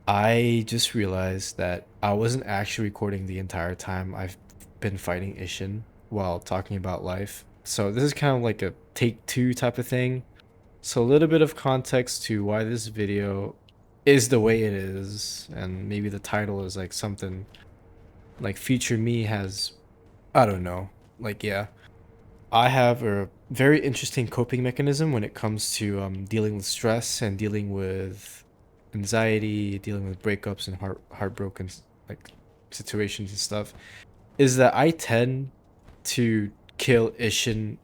I just realized that I wasn't actually recording the entire time I've been fighting isshin while talking about life. So this is kind of like a take two type of thing. So a little bit of context to why this video is the way it is, and maybe the title is like something like future me has, I don't know. Like yeah, I have a very interesting coping mechanism when it comes to dealing with stress and dealing with anxiety, dealing with breakups and heartbroken like situations and stuff. Is that I tend to kill Ishin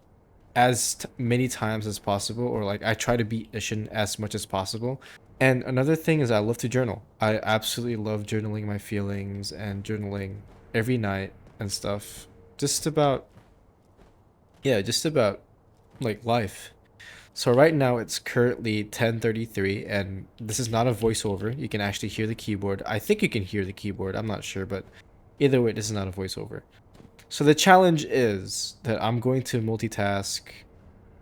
as many times as possible, or like I try to beat Ishin as much as possible. And another thing is I love to journal. I absolutely love journaling my feelings and journaling every night and stuff. Just about just about like life. So right now it's currently 10:33 and this is not a voiceover. You can actually hear the keyboard. I think you can hear the keyboard. I'm not sure, but either way, this is not a voiceover. So the challenge is that I'm going to multitask,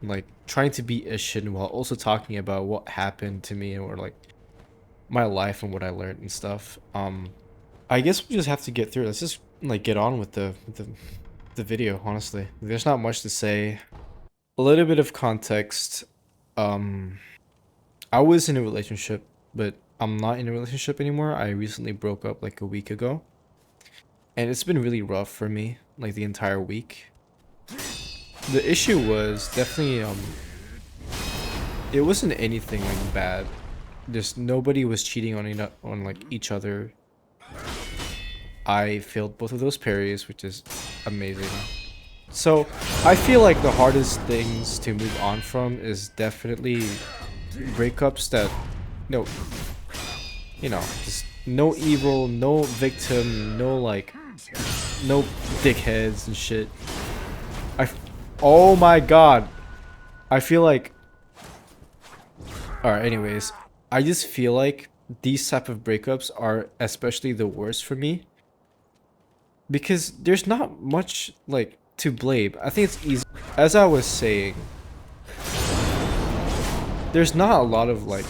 like trying to be Ishin while also talking about what happened to me or like my life and what I learned and stuff. I guess we just have to get through it. Let's just like get on with the video, honestly. There's not much to say. A little bit of context. Um, I was in a relationship, but I'm not in a relationship anymore. I recently broke up like a week ago, and it's been really rough for me, like the entire week. The issue was definitely it wasn't anything like bad. Just nobody was cheating on like each other. I failed both of those parries, which is amazing. So I feel like the hardest things to move on from is definitely breakups that no, just no evil, no victim, no like no dickheads and shit. Oh my god. I feel like alright, anyways, I just feel like these type of breakups are especially the worst for me because there's not much like to blame. I think it's easy. As I was saying, there's not a lot of like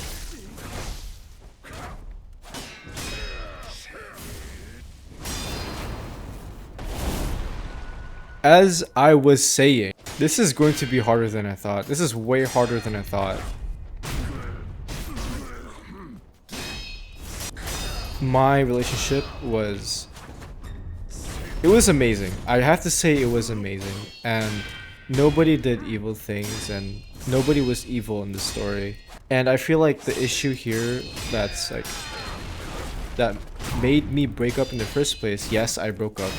as I was saying, this is going to be harder than I thought. This is way harder than I thought. My relationship was it was amazing. I have to say it was amazing. And nobody did evil things and nobody was evil in the story. And I feel like the issue here that's like that made me break up in the first place, yes, I broke up,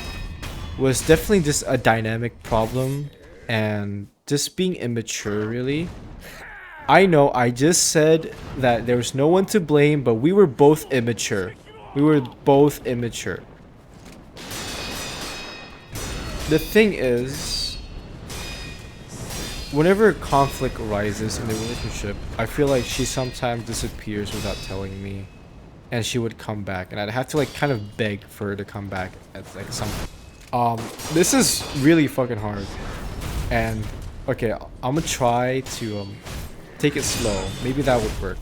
was definitely just a dynamic problem and just being immature really. I know I just said that there was no one to blame, but we were both immature. We were both immature. The thing is, whenever conflict arises in the relationship, I feel like she sometimes disappears without telling me, and she would come back, and I'd have to like kind of beg for her to come back at like some. This is really fucking hard, and okay, I'm gonna try to take it slow. Maybe that would work.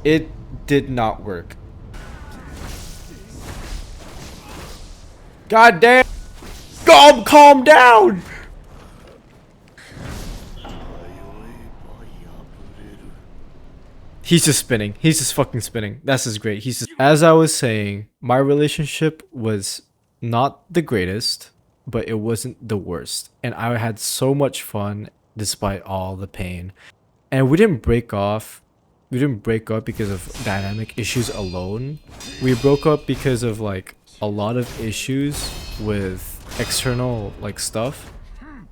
It did not work. God damn! Calm down! He's just spinning. He's just fucking spinning. That's just great. He's just. As I was saying, my relationship was not the greatest, but it wasn't the worst. And I had so much fun despite all the pain. And we didn't break off. We didn't break up because of dynamic issues alone. We broke up because of like a lot of issues with external like stuff.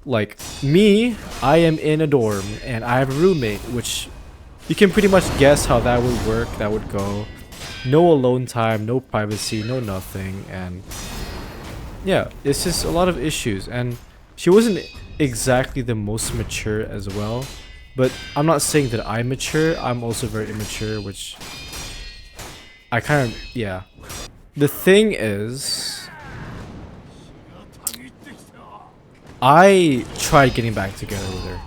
Like me, I am in a dorm and I have a roommate, which you can pretty much guess how that would work, that would go. No alone time, no privacy, no nothing, and yeah, it's just a lot of issues. And she wasn't exactly the most mature as well, but I'm not saying that I'm mature, I'm also very immature, which I kind of, yeah. The thing is, I tried getting back together with her.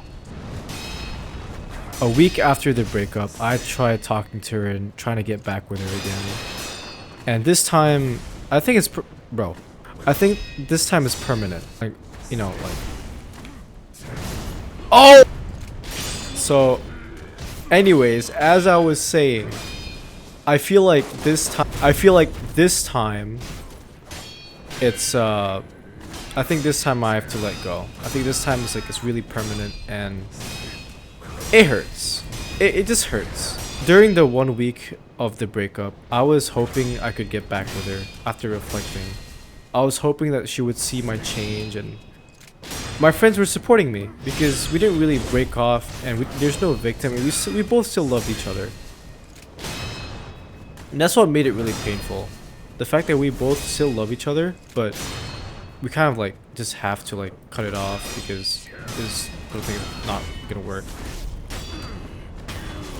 A week after the breakup, I tried talking to her and trying to get back with her again. And this time, I think it's bro. I think this time it's permanent. Like, you know, like. Oh. So, anyways, as I was saying, I feel like this time. It's I think this time I have to let go. I think this time it's really permanent and it hurts. It just hurts. During the 1 week of the breakup, I was hoping I could get back with her after reflecting. I was hoping that she would see my change, and my friends were supporting me because we didn't really break off and there's no victim, and we both still loved each other. And that's what made it really painful. The fact that we both still love each other, but we kind of like just have to like cut it off because this is not gonna work.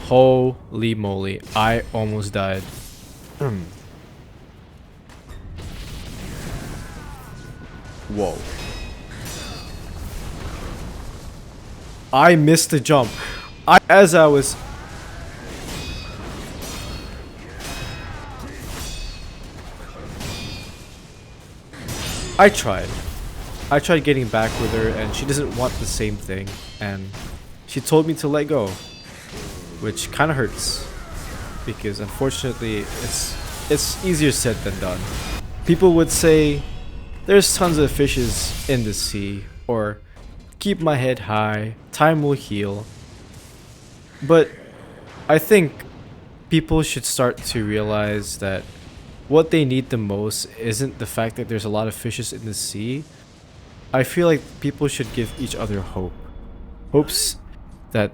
Holy moly, I almost died. Whoa. I missed the jump. As I was... I tried getting back with her, and she doesn't want the same thing, and she told me to let go, which kind of hurts because unfortunately it's easier said than done. People would say there's tons of fishes in the sea, or keep my head high, time will heal. But I think people should start to realize that what they need the most isn't the fact that there's a lot of fishes in the sea. I feel like people should give each other hope. Hopes that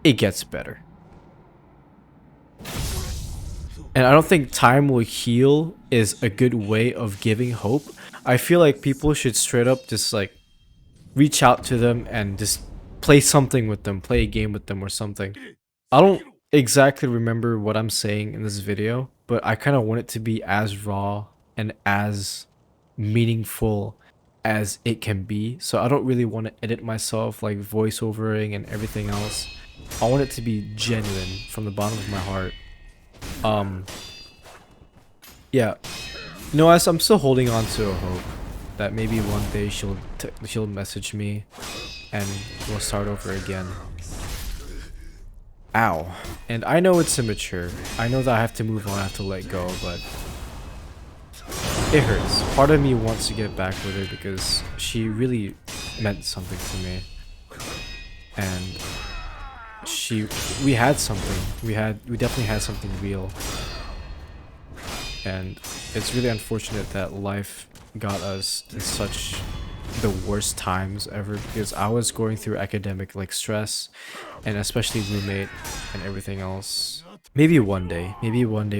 it gets better. And I don't think time will heal is a good way of giving hope. I feel like people should straight up just like reach out to them and just play something with them, play a game with them or something. I don't exactly remember what I'm saying in this video, but I kind of want it to be as raw and as meaningful as it can be. So I don't really want to edit myself like voiceovering and everything else. I want it to be genuine from the bottom of my heart. Yeah, you know, I'm still holding on to a hope that maybe one day she'll message me and we'll start over again. Ow. And I know it's immature. I know that I have to move on, I have to let go, but it hurts. Part of me wants to get back with her because she really meant something to me. And we had something. We definitely had something real. And it's really unfortunate that life got us in such the worst times ever, because I was going through academic like stress and especially roommate and everything else. Maybe one day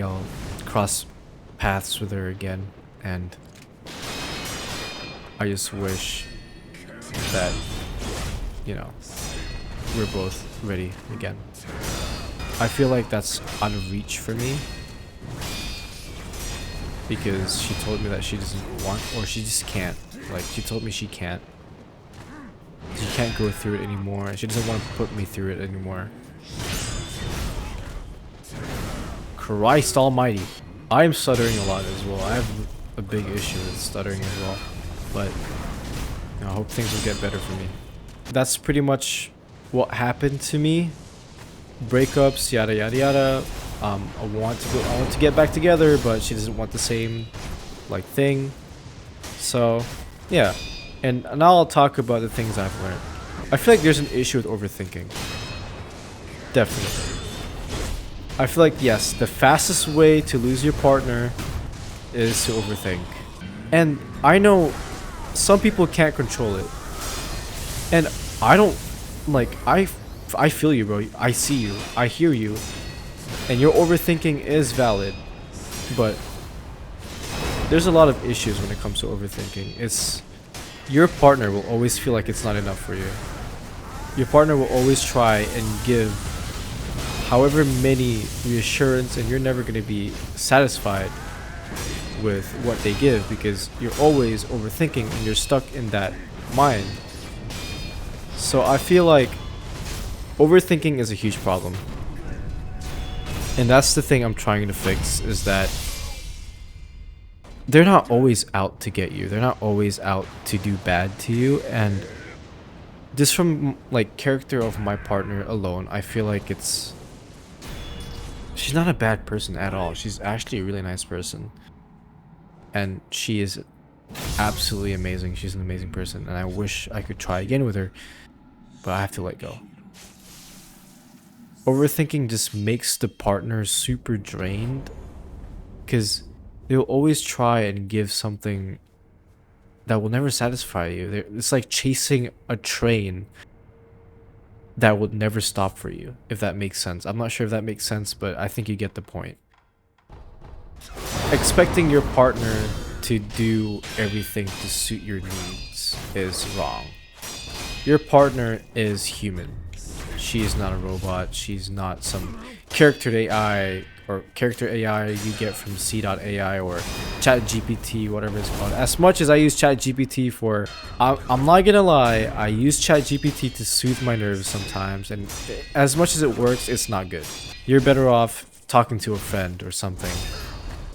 I'll cross paths with her again, and I just wish that, you know, we're both ready again. I feel like that's out of reach for me because she told me that she doesn't want, or she just can't. Like, she told me she can't. She can't go through it anymore. She doesn't want to put me through it anymore. Christ almighty. I am stuttering a lot as well. I have a big issue with stuttering as well. But I hope things will get better for me. That's pretty much what happened to me. Breakups, yada yada yada. I want to get back together, but she doesn't want the same like thing. So yeah, and now I'll talk about the things I've learned. I feel like there's an issue with overthinking. Definitely. I feel like, yes, the fastest way to lose your partner is to overthink. And I know some people can't control it. And I don't, like, I feel you, bro. I see you. I hear you. And your overthinking is valid. But there's a lot of issues when it comes to overthinking. It's your partner will always feel like it's not enough for you. Your partner will always try and give however many reassurance, and you're never going to be satisfied with what they give because you're always overthinking and you're stuck in that mind. So I feel like Overthinking is a huge problem. And that's the thing I'm trying to fix, is that they're not always out to get you. They're not always out to do bad to you. And just from like character of my partner alone, I feel like she's not a bad person at all. She's actually a really nice person. And she is absolutely amazing. She's an amazing person. And I wish I could try again with her, but I have to let go. Overthinking just makes the partner super drained, because they'll always try and give something that will never satisfy you. It's like chasing a train that will never stop for you, if that makes sense. I'm not sure if that makes sense, but I think you get the point. Expecting your partner to do everything to suit your needs is wrong. Your partner is human. She is not a robot. She's not some character AI you get from C.ai or ChatGPT, whatever it's called. As much as I use ChatGPT for, I'm not gonna lie, I use ChatGPT to soothe my nerves sometimes, and as much as it works, it's not good. You're better off talking to a friend or something.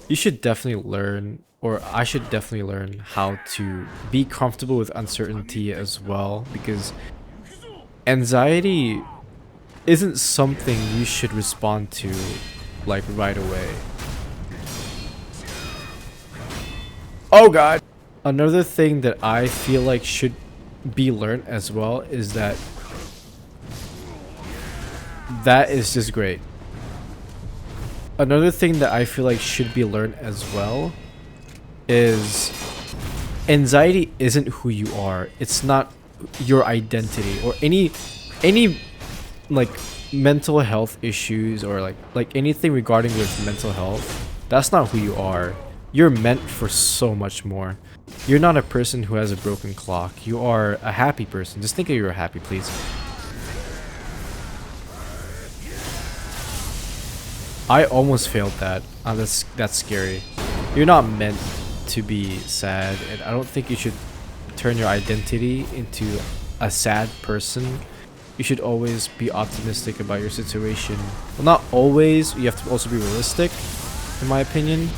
You should definitely learn, or I should definitely learn, how to be comfortable with uncertainty as well, because anxiety isn't something you should respond to like right away. Oh god. Another thing that I feel like should be learned as well is that is just great. Another thing that I feel like should be learned as well is anxiety isn't who you are. It's not your identity, or any like mental health issues, or like anything regarding with mental health. That's not who you are. You're meant for so much more. You're not a person who has a broken clock. You are a happy person. Just think of you're happy, please. I almost failed that. That's scary. You're not meant to be sad, and I don't think you should turn your identity into a sad person. You should always be optimistic about your situation. Well, not always. You have to also be realistic, in my opinion.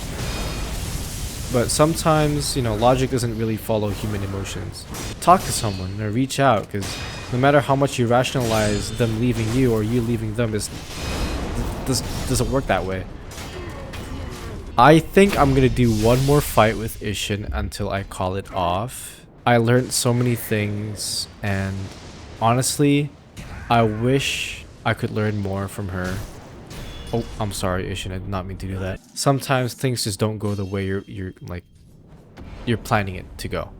But sometimes, you know, logic doesn't really follow human emotions. Talk to someone or reach out, because no matter how much you rationalize them leaving you or you leaving them, doesn't work that way. I think I'm gonna do one more fight with Isshin until I call it off. I learned so many things, and honestly, I wish I could learn more from her. Oh, I'm sorry, Isshin. I did not mean to do that. Sometimes things just don't go the way you're planning it to go,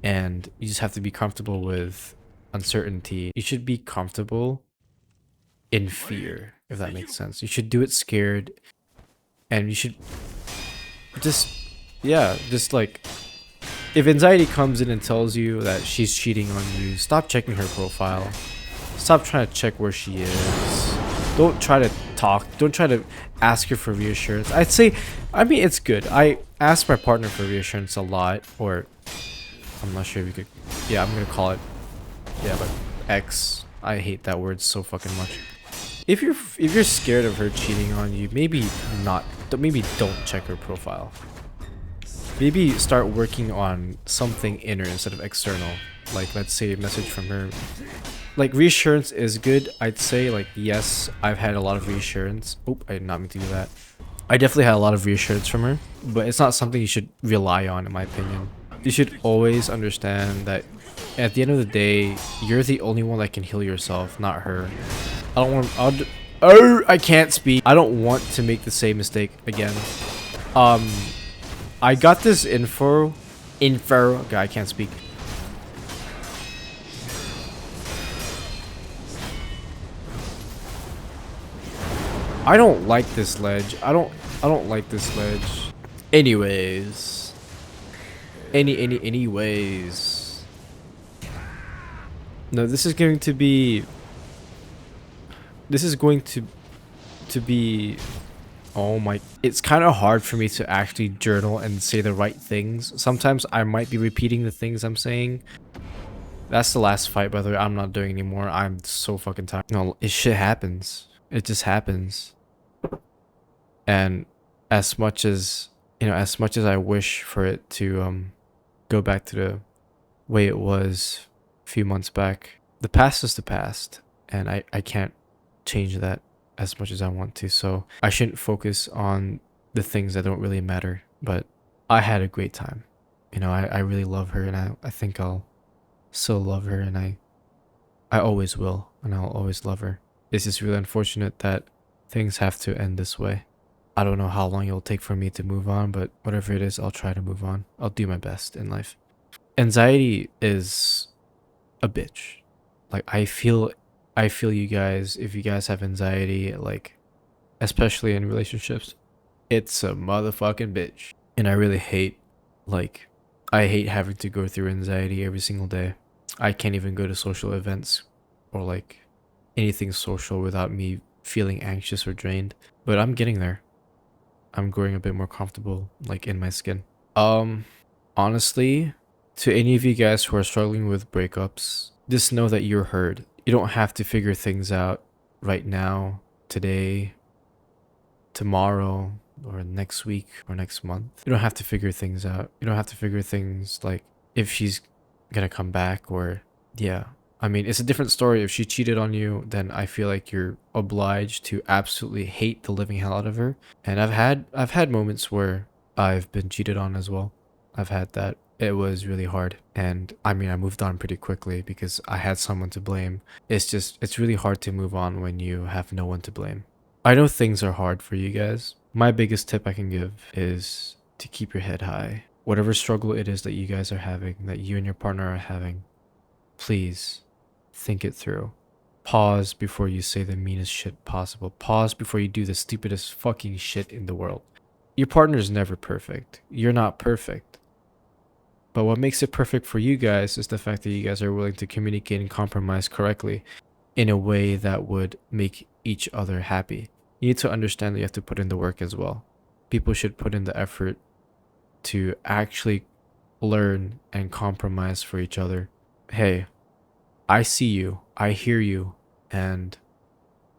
and you just have to be comfortable with uncertainty. You should be comfortable in fear, if that makes sense. You should do it scared, and you should just like, if anxiety comes in and tells you that she's cheating on you, stop checking her profile. Stop trying to check where she is. Don't try to talk. Don't try to ask her for reassurance. I mean, it's good. I ask my partner for reassurance a lot, or I'm not sure if you could, yeah, I'm gonna call it, yeah, but X. I hate that word so fucking much. If you're scared of her cheating on you, maybe don't check her profile. Maybe start working on something inner instead of external. Like, let's say a message from her. Like, reassurance is good, I'd say. Like, yes, I've had a lot of reassurance. Oh, I did not mean to do that. I definitely had a lot of reassurance from her, but it's not something you should rely on, in my opinion. You should always understand that at the end of the day, you're the only one that can heal yourself, not her. I can't speak. I don't want to make the same mistake again. I got this info. Okay, I can't speak. I don't like this ledge. I don't like this ledge. Anyways. Anyways. No, this is going to be oh my, it's kind of hard for me to actually journal and say the right things. Sometimes I might be repeating the things I'm saying. That's the last fight, by the way. I'm not doing anymore. I'm so fucking tired. No, it shit happens. It just happens. And as much as, as much as I wish for it to go back to the way it was a few months back, the past is the past, and I can't change that as much as I want to. So I shouldn't focus on the things that don't really matter. But I had a great time. I really love her, and I think I'll still love her, and I always will, and I'll always love her. It's just really unfortunate that things have to end this way. I don't know how long it'll take for me to move on, but whatever it is, I'll try to move on. I'll do my best in life. Anxiety is a bitch. Like I feel you guys. If you guys have anxiety, like especially in relationships, it's a motherfucking bitch. And like I hate having to go through anxiety every single day. I can't even go to social events or like anything social without me feeling anxious or drained. But I'm getting there. I'm growing a bit more comfortable like in my skin. Um Honestly, to any of you guys who are struggling with breakups, just know that you're heard. You don't have to figure things out right now, today, tomorrow, or next week, or next month. You don't have to figure things out. You don't have to figure things like if she's gonna come back or, yeah. I mean, it's a different story. If she cheated on you, then I feel like you're obliged to absolutely hate the living hell out of her. And I've had moments where I've been cheated on as well. I've had that. It was really hard. And I mean, I moved on pretty quickly because I had someone to blame. It's really hard to move on when you have no one to blame. I know things are hard for you guys. My biggest tip I can give is to keep your head high. Whatever struggle it is that you guys are having, that you and your partner are having, please think it through. Pause before you say the meanest shit possible. Pause before you do the stupidest fucking shit in the world. Your partner is never perfect. You're not perfect. But what makes it perfect for you guys is the fact that you guys are willing to communicate and compromise correctly in a way that would make each other happy. You need to understand that you have to put in the work as well. People should put in the effort to actually learn and compromise for each other. Hey, I see you, I hear you, and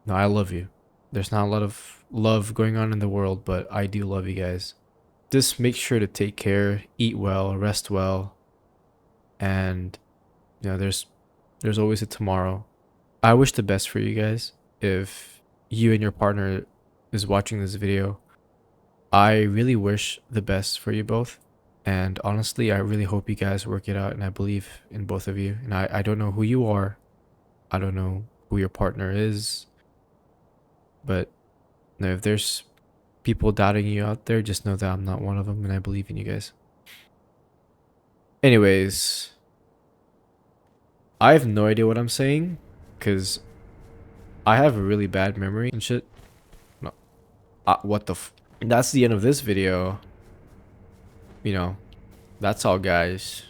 no, I love you. There's not a lot of love going on in the world, but I do love you guys. Just make sure to take care, eat well, rest well, and there's always a tomorrow. I wish the best for you guys. If you and your partner is watching this video, I really wish the best for you both. And honestly, I really hope you guys work it out, and I believe in both of you. And I don't know who you are. I don't know who your partner is. But if there's people doubting you out there, just know that I'm not one of them, and I believe in you guys. Anyways, I have no idea what I'm saying, because I have a really bad memory and shit. No, what the that's the end of this video. That's all, guys.